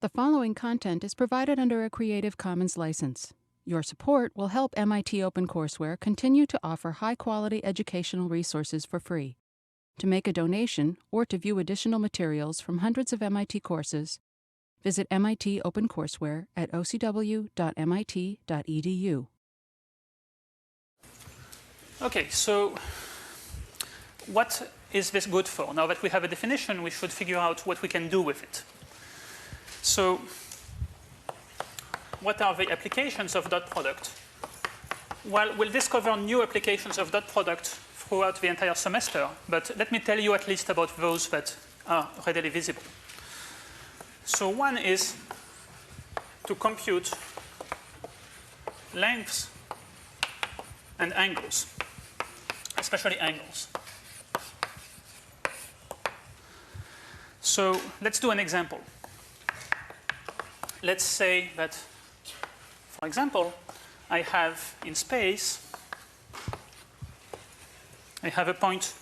The following content is provided under a Creative Commons license. Your support will help MIT OpenCourseware continue to offer high-quality educational resources for free. To make a donation or to view additional materials from hundreds of MIT courses, visit MIT OpenCourseware at ocw.mit.edu. Okay, so what is this good for? Now that we have a definition, we should figure out what we can do with it. So what are the applications of dot product? Well, we'll discover new applications of dot product throughout the entire semester, but let me tell you at least about those that are readily visible. So one is to compute lengths and angles, especially angles. So let's do an example. Let's say that, for example, I have in space, I have a point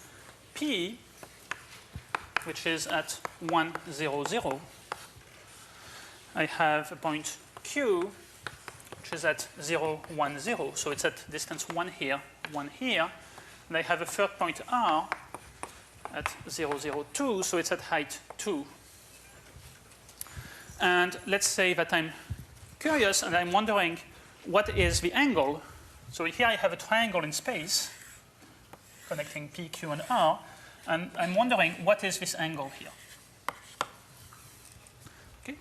P, which is at 1, 0, 0. I have a point Q, which is at 0, 1, 0. So it's at distance 1 here, 1 here. And I have a third point R at 0, 0, 2. So it's at height 2. And let's say that I'm curious and I'm wondering what is the angle. So here I have a triangle in space connecting P, Q, and R. And I'm wondering what is this angle here. Okay?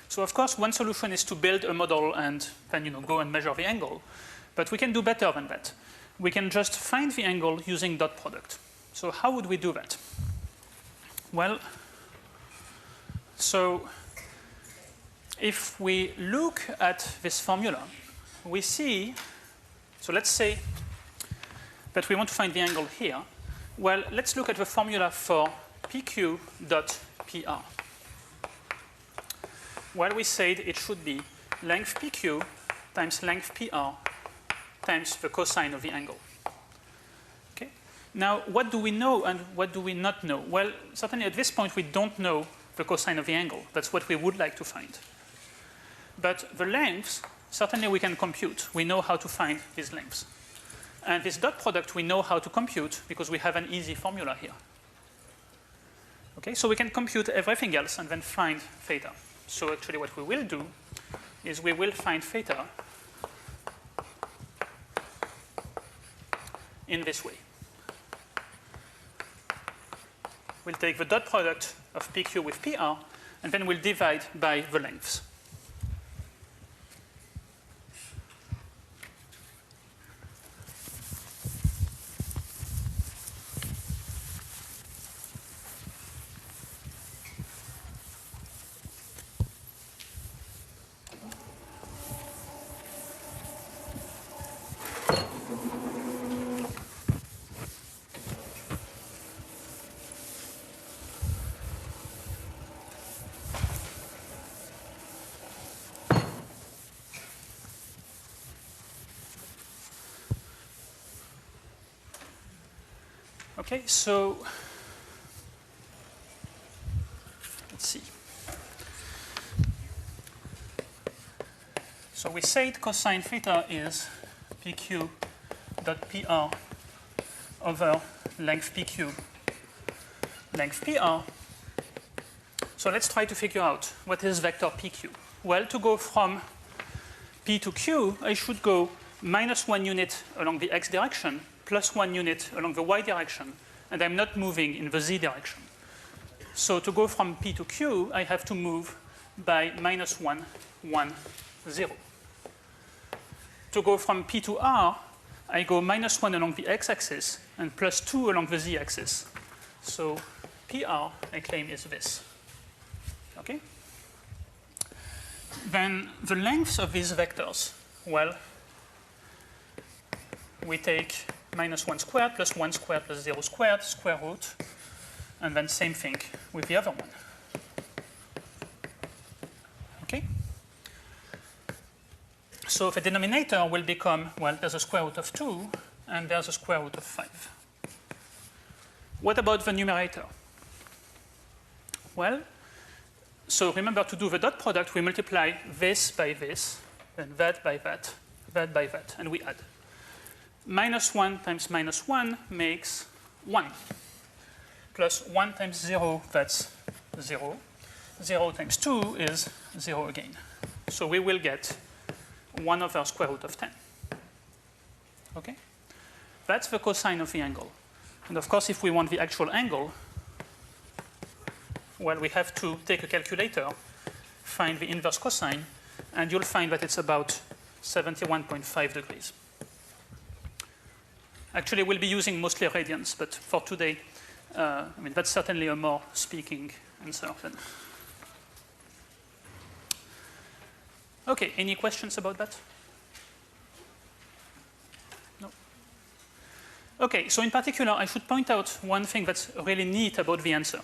So of course, one solution is to build a model and then go and measure the angle. But we can do better than that. We can just find the angle using dot product. So how would we do that? Well, so if we look at this formula, we see, so let's say that we want to find the angle here. Well, let's look at the formula for PQ dot PR. Well, we said it should be length PQ times length PR times the cosine of the angle. Okay? Now, what do we know and what do we not know? Well, certainly at this point, we don't know the cosine of the angle. That's what we would like to find. But the lengths, certainly we can compute. We know how to find these lengths. And this dot product we know how to compute because we have an easy formula here. Okay, so we can compute everything else and then find theta. So actually what we will do is we will find theta in this way. We'll take the dot product of PQ with PR, and then we'll divide by the lengths. Okay, so let's see. So we said cosine theta is PQ dot PR over length PQ, length PR. So let's try to figure out what is vector PQ. Well, to go from P to Q, I should go -1 unit along the x direction, +1 unit along the y direction, and I'm not moving in the z direction. So to go from P to Q, I have to move by -1, 1, 0. To go from P to R, I go -1 along the x-axis and +2 along the z-axis. So PR, I claim, is this. Okay? Then the lengths of these vectors, well, we take -1 squared plus 1 squared plus 0 squared, square root, and then same thing with the other one. Okay? So the denominator will become, well, there's a square root of 2, and there's a square root of 5. What about the numerator? Well, So remember, to do the dot product, we multiply this by this, then that by that, that by that, and we add. -1 times -1 makes 1. Plus 1 times 0, that's 0. 0 times 2 is 0 again. So we will get 1 over square root of 10. Okay? That's the cosine of the angle. And of course, if we want the actual angle, well, we have to take a calculator, find the inverse cosine, and you'll find that it's about 71.5 degrees. Actually, we'll be using mostly radians, but for today, I mean, that's certainly a more speaking answer. Okay, any questions about that? No? Okay, so in particular, I should point out one thing that's really neat about the answer.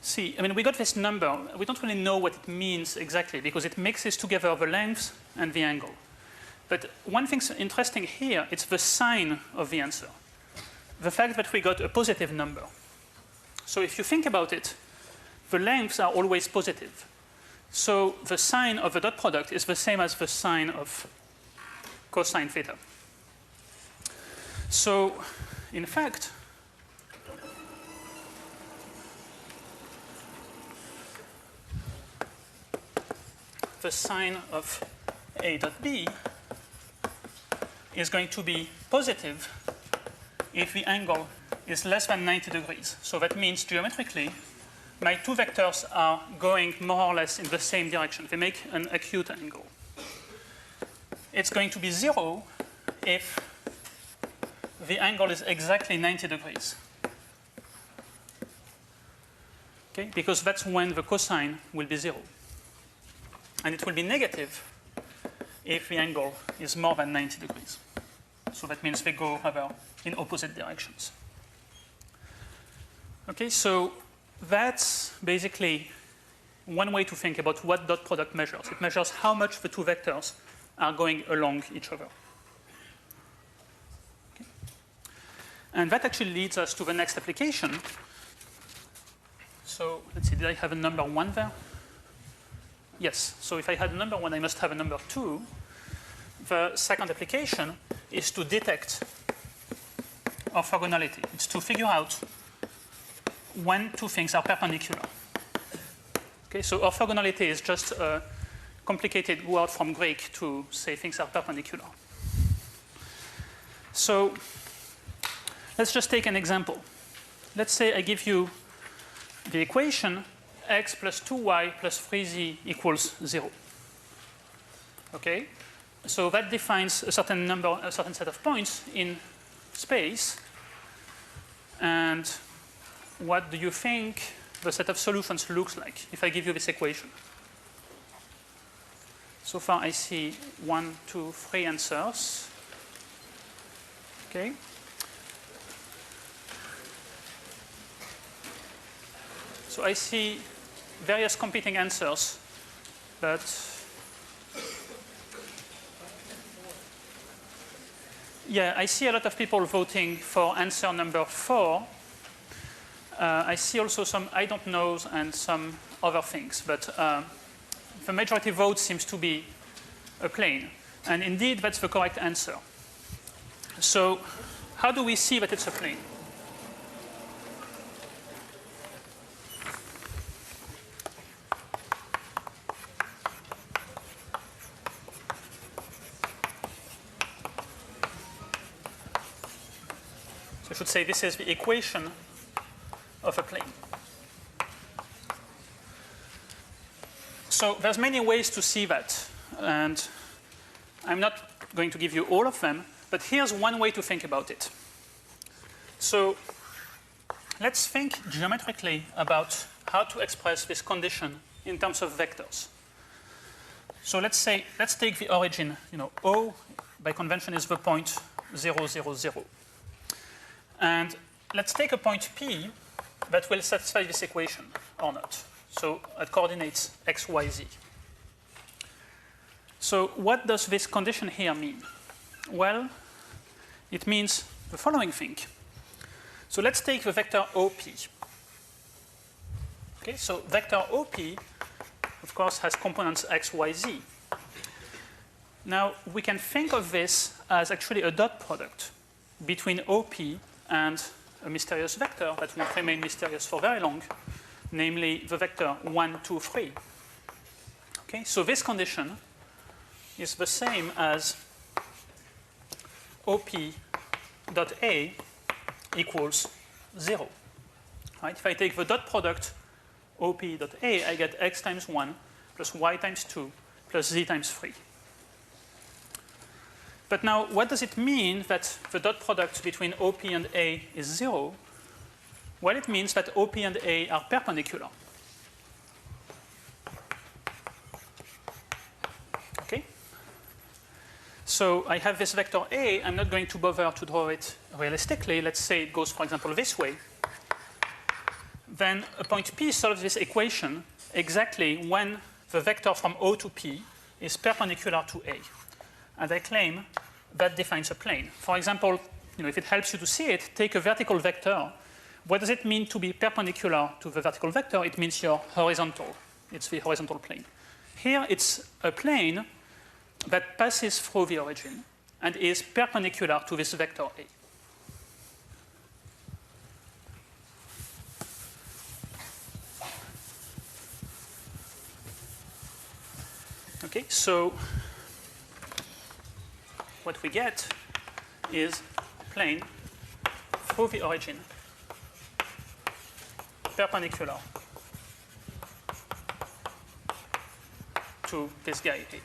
See, I mean, we got this number. We don't really know what it means exactly because it mixes together the length and the angle. But one thing's interesting here, it's the sign of the answer. The fact that we got a positive number. So if you think about it, the lengths are always positive. So the sign of the dot product is the same as the sign of cosine theta. So in fact, the sign of A dot B is going to be positive if the angle is less than 90 degrees. So that means geometrically, my two vectors are going more or less in the same direction. They make an acute angle. It's going to be 0 if the angle is exactly 90 degrees. Okay? Because that's when the cosine will be 0. And it will be negative if the angle is more than 90 degrees. So that means they go rather in opposite directions. Okay, so that's basically one way to think about what dot product measures. It measures how much the two vectors are going along each other. Okay. And that actually leads us to the next application. So let's see, did I have a number 1 there? Yes, so if I had a number 1, I must have a number 2. The second application is to detect orthogonality. It's to figure out when two things are perpendicular. Okay, so orthogonality is just a complicated word from Greek to say things are perpendicular. So let's just take an example. Let's say I give you the equation x plus 2y plus 3z equals 0. Okay? So that defines a certain number, a certain set of points in space. And what do you think the set of solutions looks like if I give you this equation? So far I see 1, 2, 3 answers. Okay. So I see various competing answers, but yeah, I see a lot of people voting for answer number 4. I see also some I don't knows and some other things, but the majority vote seems to be a plane. And indeed, that's the correct answer. So how do we see that it's a plane? So I should say this is the equation of a plane. So there's many ways to see that, and I'm not going to give you all of them, but here's one way to think about it. So let's think geometrically about how to express this condition in terms of vectors. So let's take the origin, O by convention is the point 0, 0, 0. And let's take a point P that will satisfy this equation or not. So at coordinates x, y, z. So what does this condition here mean? Well, it means the following thing. So let's take the vector OP. Okay, so vector OP of course, has components x, y, z. Now, we can think of this as actually a dot product between OP and a mysterious vector that won't remain mysterious for very long, namely the vector 1, 2, 3. Okay, so this condition is the same as OP dot A equals 0. Right? If I take the dot product OP dot A, I get x times 1 plus y times 2 plus z times 3. But now, what does it mean that the dot product between OP and A is 0? Well, it means that OP and A are perpendicular. Okay? So I have this vector A. I'm not going to bother to draw it realistically. Let's say it goes, for example, this way. Then a point P solves this equation exactly when the vector from O to P is perpendicular to A. And I claim that defines a plane. For example, if it helps you to see it, take a vertical vector. What does it mean to be perpendicular to the vertical vector? It means you're horizontal. It's the horizontal plane. Here, it's a plane that passes through the origin and is perpendicular to this vector A. Okay, so what we get is a plane through the origin, perpendicular to this guy A.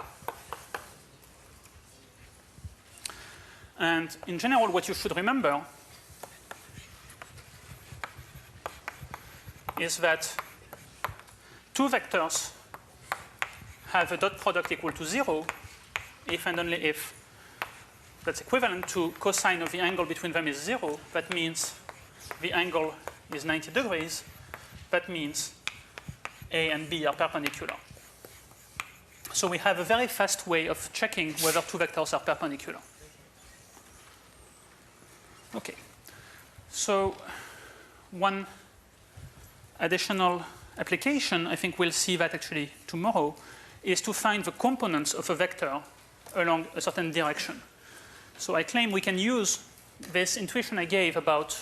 And in general, what you should remember is that two vectors have a dot product equal to 0 if and only if that's equivalent to cosine of the angle between them is 0. That means the angle is 90 degrees. That means A and B are perpendicular. So we have a very fast way of checking whether two vectors are perpendicular. Okay. So one additional application, I think we'll see that actually tomorrow, is to find the components of a vector along a certain direction. So I claim we can use this intuition I gave about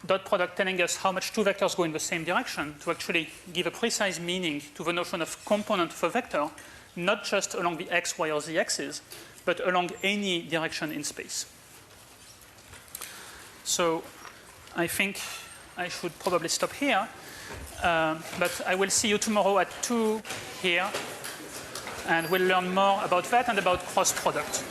dot product telling us how much two vectors go in the same direction to actually give a precise meaning to the notion of component of a vector, not just along the x, y, or z axis, but along any direction in space. So I think I should probably stop here. But I will see you tomorrow at 2 here. And we'll learn more about that and about cross product.